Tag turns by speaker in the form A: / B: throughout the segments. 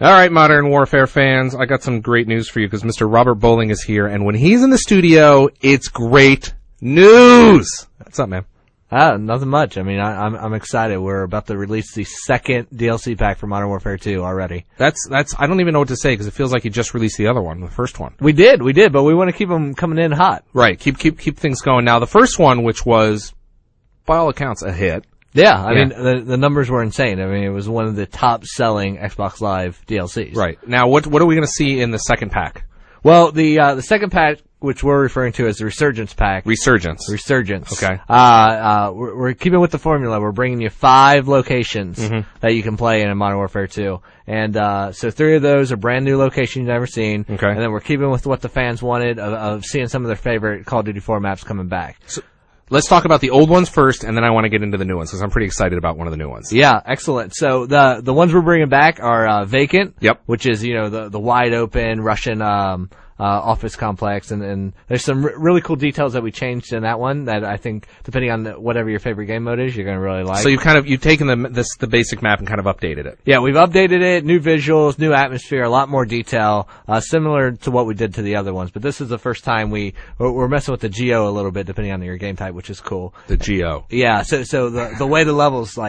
A: All right, Modern Warfare fans, I got some great news for you because Mr. Robert Bowling is here, and when he's in the studio, it's great news. What's up, man?
B: Nothing much. I mean, I'm excited. We're about to release the second DLC pack for Modern Warfare 2 already.
A: That's. I don't even know what to say because it feels like you just released the other one, the first one.
B: We did, but we want to keep them coming in hot.
A: Right. Keep things going. Now, the first one, which was, by all accounts, a hit.
B: Yeah, I mean, the numbers were insane. I mean, it was one of the top-selling Xbox Live DLCs.
A: Right. Now, what are we going to see in the second pack?
B: Well, the second pack, which we're referring to as the Resurgence pack.
A: Resurgence.
B: Okay. We're keeping with the formula. We're bringing you 5 locations that you can play in Modern Warfare 2. And so 3 of those are brand new locations you've never seen.
A: Okay.
B: And then we're keeping with what the fans wanted of seeing some of their favorite Call of Duty 4 maps coming back.
A: So, let's talk about the old ones first, and then I want to get into the new ones, because I'm pretty excited about one of the new ones.
B: Yeah, excellent. So the ones we're bringing back are Vacant,
A: Yep.
B: which is, the wide open Russian office complex, and there's some really cool details that we changed in that one that I think, depending on whatever your favorite game mode is, you're going to really like.
A: So you've taken the basic map and kind of updated it.
B: Yeah, we've updated it, new visuals, new atmosphere, a lot more detail, similar to what we did to the other ones. But this is the first time we're messing with the geo a little bit, depending on your game type, which is cool.
A: The geo.
B: Yeah, so the way the levels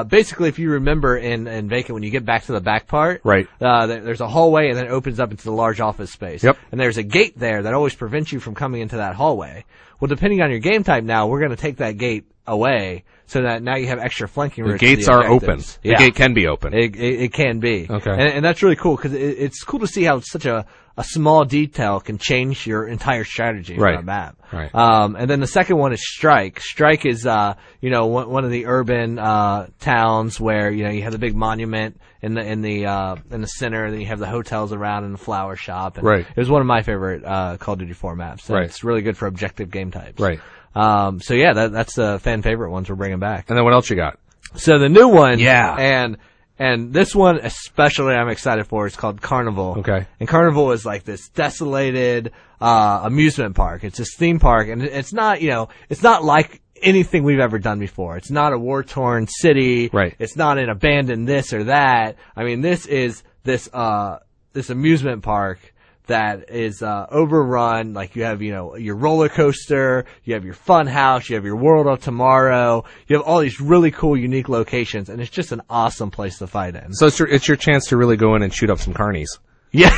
B: basically, if you remember in Vacant, when you get back to the back part,
A: right,
B: there's a hallway and then it opens up into the large office space.
A: Yep.
B: And there's a gate there that always prevents you from coming into that hallway. Well, depending on your game type now, we're going to take that gate away so that now you have extra flanking routes.
A: The gates are open.
B: Yeah.
A: The gate can be open.
B: It can be.
A: Okay.
B: And that's really cool because it's cool to see how such a small detail can change your entire strategy on a map.
A: Right.
B: And then the second one is Strike. Strike is, one of the urban, towns where, you have the big monument in the center, and then you have the hotels around and the flower shop. And
A: right.
B: It was one of my favorite, Call of Duty 4 maps.
A: Right.
B: It's really good for objective game types.
A: Right.
B: So yeah, that's the fan favorite ones we're bringing back.
A: And then what else you got?
B: So the new one.
A: Yeah.
B: And this one especially I'm excited for. It's called Carnival.
A: Okay.
B: And Carnival is like this desolated amusement park. It's this theme park, and it's not, it's not like anything we've ever done before. It's not a war-torn city.
A: Right.
B: It's not an abandoned this or that. I mean, this is this amusement park that is overrun. Like, you have, your roller coaster, you have your fun house, you have your World of Tomorrow, you have all these really cool, unique locations, and it's just an awesome place to fight in.
A: So it's your chance to really go in and shoot up some carnies.
B: Yeah.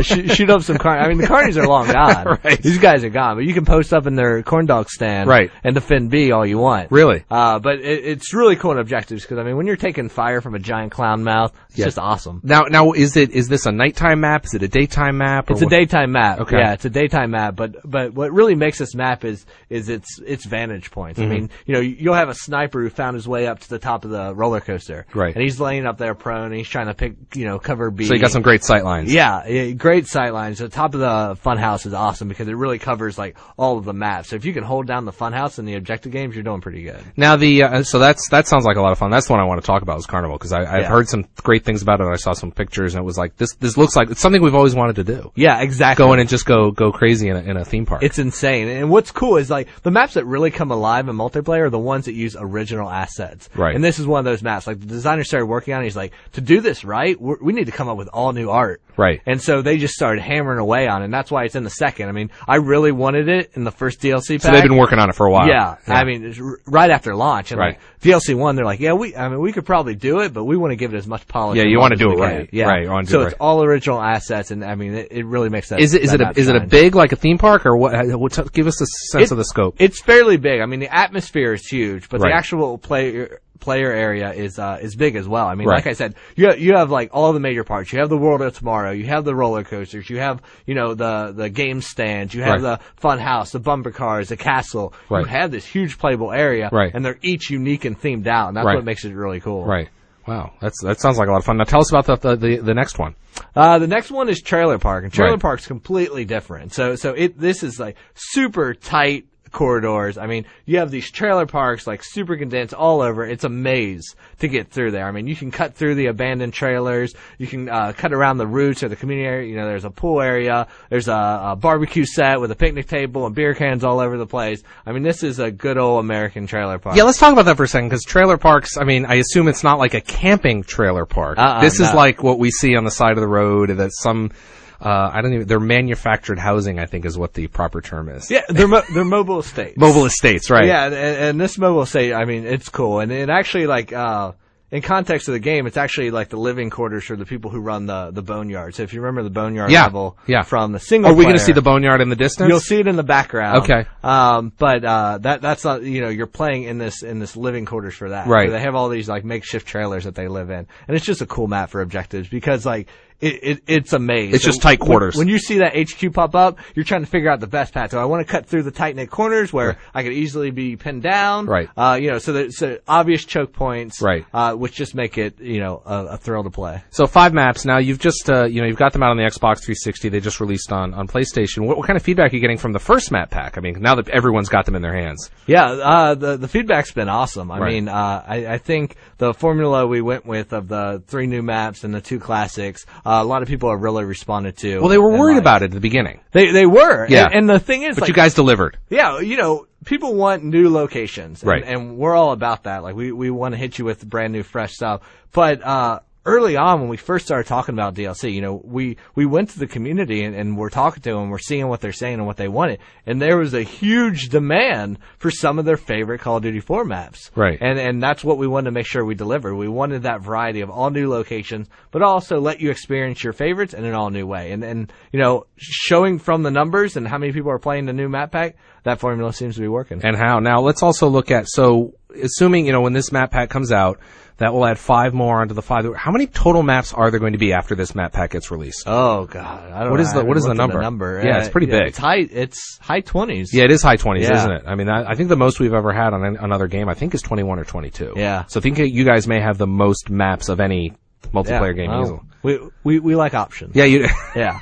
B: Shoot up some carnies. I mean, the carnies are long gone.
A: Right.
B: These guys are gone, but you can post up in their corn dog stand,
A: right,
B: and defend B all you want.
A: Really?
B: But it's really cool in objectives because, I mean, when you're taking fire from a giant clown mouth, it's just awesome.
A: Now, is this a nighttime map? Is it a daytime map?
B: It's a daytime map.
A: Okay.
B: Yeah, it's a daytime map. But what really makes this map is its vantage points. I mean, you'll have a sniper who found his way up to the top of the roller coaster,
A: right,
B: and he's laying up there prone, and he's trying to pick, cover B.
A: So you got some great sight lines.
B: Yeah, great sight lines. The top of the funhouse is awesome because it really covers like all of the maps. So if you can hold down the funhouse in the objective games, you're doing pretty good.
A: Now so that sounds like a lot of fun. That's the one I want to talk about is Carnival because I've heard some great things about it. I saw some pictures and it was like this looks like it's something we've always wanted to do.
B: Yeah, exactly.
A: Go in and just go crazy in a theme park.
B: It's insane. And what's cool is like the maps that really come alive in multiplayer are the ones that use original assets.
A: Right.
B: And this is one of those maps. Like the designer started working on it. He's like, to do this right, we need to come up with all new art.
A: Right.
B: And so they just started hammering away on it, and that's why it's in the second. I mean, I really wanted it in the first DLC pack.
A: So they've been working on it for a while.
B: Yeah. I mean, it's right after launch. And
A: right.
B: Like DLC 1, they're like, we could probably do it, but we want to give it as much polish.
A: Yeah, you want to do it
B: can.
A: right.
B: Yeah.
A: Right. You want to
B: so
A: do it
B: it's all original assets, and I mean, it really makes that.
A: Is it a big, like a theme park, or what? Give us a sense of the scope.
B: It's fairly big. I mean, the atmosphere is huge, but
A: right.
B: the actual player area is big as well. I mean, like I said, you have like all the major parts. You have the World of Tomorrow. You have the roller coasters. You have the game stands. You have the fun house, the bumper cars, the castle.
A: Right.
B: You have this huge playable area, and they're each unique and themed out, and that's what makes it really cool.
A: Right. Wow, that sounds like a lot of fun. Now tell us about the next one.
B: The next one is Trailer Park, and Trailer Park's completely different. So this is like super tight corridors. I mean, you have these trailer parks, like, super condensed all over. It's a maze to get through there. I mean, you can cut through the abandoned trailers. You can cut around the routes or the community area. You know, there's a pool area. There's a barbecue set with a picnic table and beer cans all over the place. I mean, this is a good old American trailer park.
A: Yeah, let's talk about that for a second, because trailer parks, I mean, I assume it's not like a camping trailer park. This is like what we see on the side of the road, that some... they're manufactured housing, I think is what the proper term is.
B: Yeah, they're mobile estates.
A: Mobile estates, right.
B: Yeah, and this mobile estate, I mean, it's cool. And it actually, like, in context of the game, it's actually like the living quarters for the people who run the boneyard. So if you remember the boneyard level from the single
A: player. Are we going
B: to
A: to see the boneyard in the distance?
B: You'll see it in the background.
A: Okay.
B: But that's not, you know, you're playing in this living quarters for that.
A: Right.
B: So they have all these, like, makeshift trailers that they live in. And it's just a cool map for objectives because, like, it's a maze.
A: It's just tight quarters.
B: When you see that HQ pop up, you're trying to figure out the best path. So I want to cut through the tight-knit corners where I could easily be pinned down.
A: Right.
B: You know, so there's obvious choke points.
A: Right.
B: Which just make it, you know, a thrill to play.
A: So 5 maps. Now you've just, you know, you've got them out on the Xbox 360. They just released on PlayStation. What kind of feedback are you getting from the first map pack? I mean, now that everyone's got them in their hands.
B: Yeah, the feedback's been awesome. I mean, I think the formula we went with of the 3 new maps and the 2 classics, a lot of people have really responded to.
A: Well, they were worried about it at the beginning.
B: They were.
A: Yeah.
B: And the thing is,
A: but
B: like,
A: you guys delivered.
B: Yeah, you know, people want new locations.
A: Right.
B: And we're all about that. Like, we want to hit you with brand new, fresh stuff. But, early on, when we first started talking about DLC, you know, we went to the community and we're talking to them, we're seeing what they're saying and what they wanted. And there was a huge demand for some of their favorite Call of Duty 4 maps.
A: Right.
B: And that's what we wanted to make sure we delivered. We wanted that variety of all new locations, but also let you experience your favorites in an all new way. And, you know, showing from the numbers and how many people are playing the new map pack, that formula seems to be working.
A: And how? Now, let's also look at, so, assuming, you know, when this map pack comes out, that will add 5 more onto the 5. How many total maps are there going to be after this map pack gets released?
B: Oh God, I don't know.
A: What is the number? Yeah, it's pretty big.
B: It's high 20s.
A: Yeah, it is high 20s,
B: Yeah.
A: isn't it? I mean, I think the most we've ever had on another game, I think, is 21 or 22.
B: Yeah.
A: So I think you guys may have the most maps of any multiplayer game.
B: Well, we like options.
A: Yeah, you.
B: Yeah.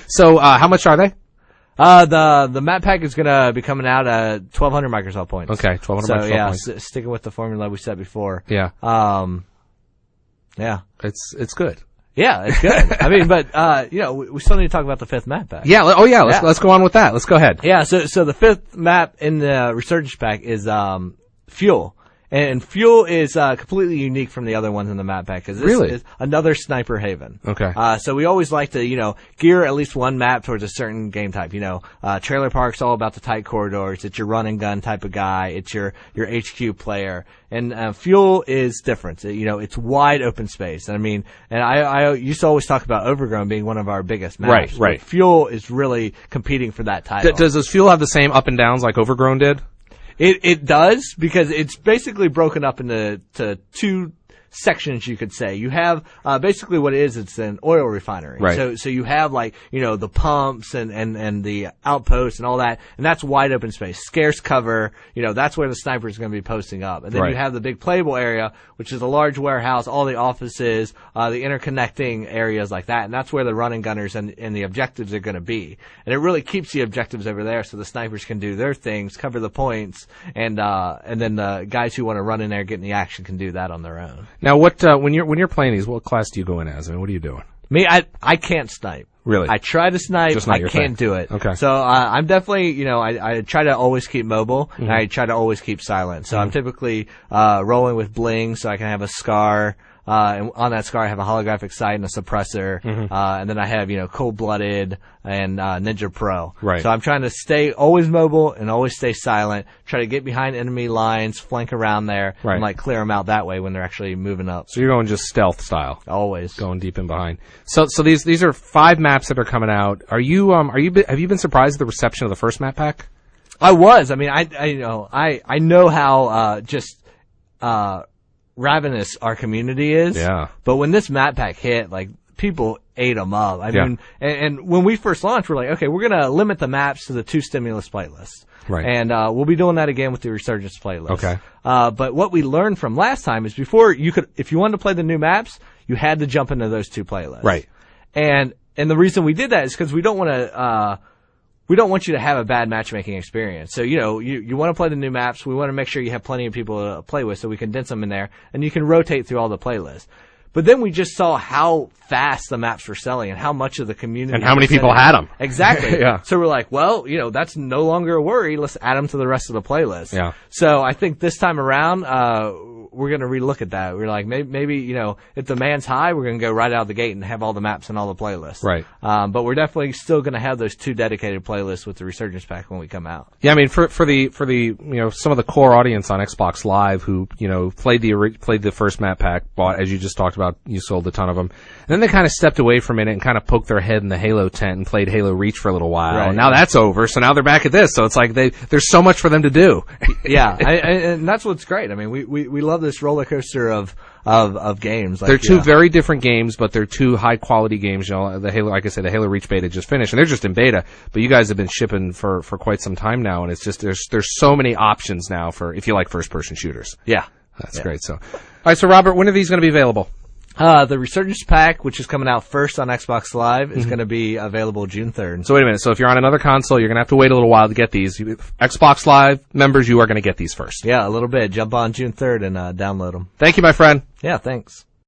A: So how much are they?
B: The map pack is gonna be coming out at 1,200 Microsoft points.
A: Okay, 1,200 Microsoft points.
B: So sticking with the formula we said before.
A: Yeah.
B: Yeah.
A: It's good.
B: Yeah, it's good. I mean, but you know, we still need to talk about the 5th map pack.
A: Yeah. Let's go on with that. Let's go ahead.
B: Yeah. So the 5th map in the Resurgence pack is Fuel. And Fuel is completely unique from the other ones in the map pack because this is another sniper haven.
A: Okay.
B: So we always like to, you know, gear at least one map towards a certain game type. You know, Trailer Park's all about the tight corridors. It's your run and gun type of guy. It's your HQ player. And Fuel is different. You know, it's wide open space. I mean, and I used to always talk about Overgrown being one of our biggest maps.
A: Right.
B: But Fuel is really competing for that title.
A: Does Fuel have the same up and downs like Overgrown did?
B: It does, because it's basically broken up into 2 sections, you could say. You have basically what it is, it's an oil refinery.
A: Right.
B: So you have, like, you know, the pumps and the outposts and all that, and that's wide open space. Scarce cover, you know, that's where the sniper is going to be posting up. And then you have the big playable area, which is a large warehouse, all the offices, the interconnecting areas like that, and that's where the running gunners and the objectives are going to be. And it really keeps the objectives over there so the snipers can do their things, cover the points, and then the guys who want to run in there, get in the action, can do that on their own.
A: Now, when you're playing these, what class do you go in as? I mean, what are you doing?
B: Me, I can't snipe.
A: Really?
B: I try to snipe,
A: Just not
B: I
A: your
B: can't
A: thing.
B: do it.
A: Okay.
B: So I'm definitely, you know, I try to always keep mobile, and I try to always keep silent. So I'm typically rolling with bling, so I can have a SCAR. And on that SCAR, I have a holographic sight and a suppressor. And then I have, you know, Cold-Blooded and Ninja Pro.
A: Right.
B: So I'm trying to stay always mobile and always stay silent. Try to get behind enemy lines, flank around there, and like clear them out that way when they're actually moving up.
A: So you're going just stealth style.
B: Always
A: going deep in behind. So these are 5 maps that are coming out. Have you been surprised at the reception of the first map pack?
B: I was. I mean, I know how ravenous our community is.
A: Yeah.
B: But when this map pack hit, like, people ate them up. I mean, and when we first launched, we're like, okay, we're going to limit the maps to the 2 stimulus playlists.
A: Right.
B: And we'll be doing that again with the Resurgence playlist.
A: Okay.
B: But what we learned from last time is before if you wanted to play the new maps, you had to jump into those 2 playlists.
A: Right.
B: And the reason we did that is because we don't want to we don't want you to have a bad matchmaking experience. So, you want to play the new maps. We want to make sure you have plenty of people to play with, so we condense them in there, and you can rotate through all the playlists. But then we just saw how fast the maps were selling and how much of the community.
A: And how many people had them.
B: Exactly.
A: Yeah.
B: So we're like, well, that's no longer a worry. Let's add them to the rest of the playlist.
A: Yeah.
B: So I think this time around, we're going to relook at that. We're like, maybe, if demand's high, we're going to go right out of the gate and have all the maps and all the playlists.
A: Right.
B: But we're definitely still going to have those 2 dedicated playlists with the Resurgence Pack when we come out.
A: Yeah, I mean, for the some of the core audience on Xbox Live who, played the first map pack, bought, as you just talked about, you sold a ton of them. And then they kind of stepped away from it and kind of poked their head in the Halo tent and played Halo Reach for a little while.
B: Right.
A: And now that's over, so now they're back at this. So it's like there's so much for them to do.
B: Yeah, and that's what's great. I mean, we love this roller coaster of games. Like,
A: they're 2 very different games, but they're 2 high quality games. The Halo, like I said, the Halo Reach beta just finished, and they're just in beta. But you guys have been shipping for quite some time now, and it's just there's so many options now for if you like first person shooters.
B: Yeah,
A: that's great. So, all right, so Robert, when are these going to be available?
B: The Resurgence Pack, which is coming out first on Xbox Live, is going to be available June 3rd.
A: So wait a minute. So if you're on another console, you're going to have to wait a little while to get these. Xbox Live members, you are going to get these first.
B: Yeah, a little bit. Jump on June 3rd and download them.
A: Thank you, my friend.
B: Yeah, thanks.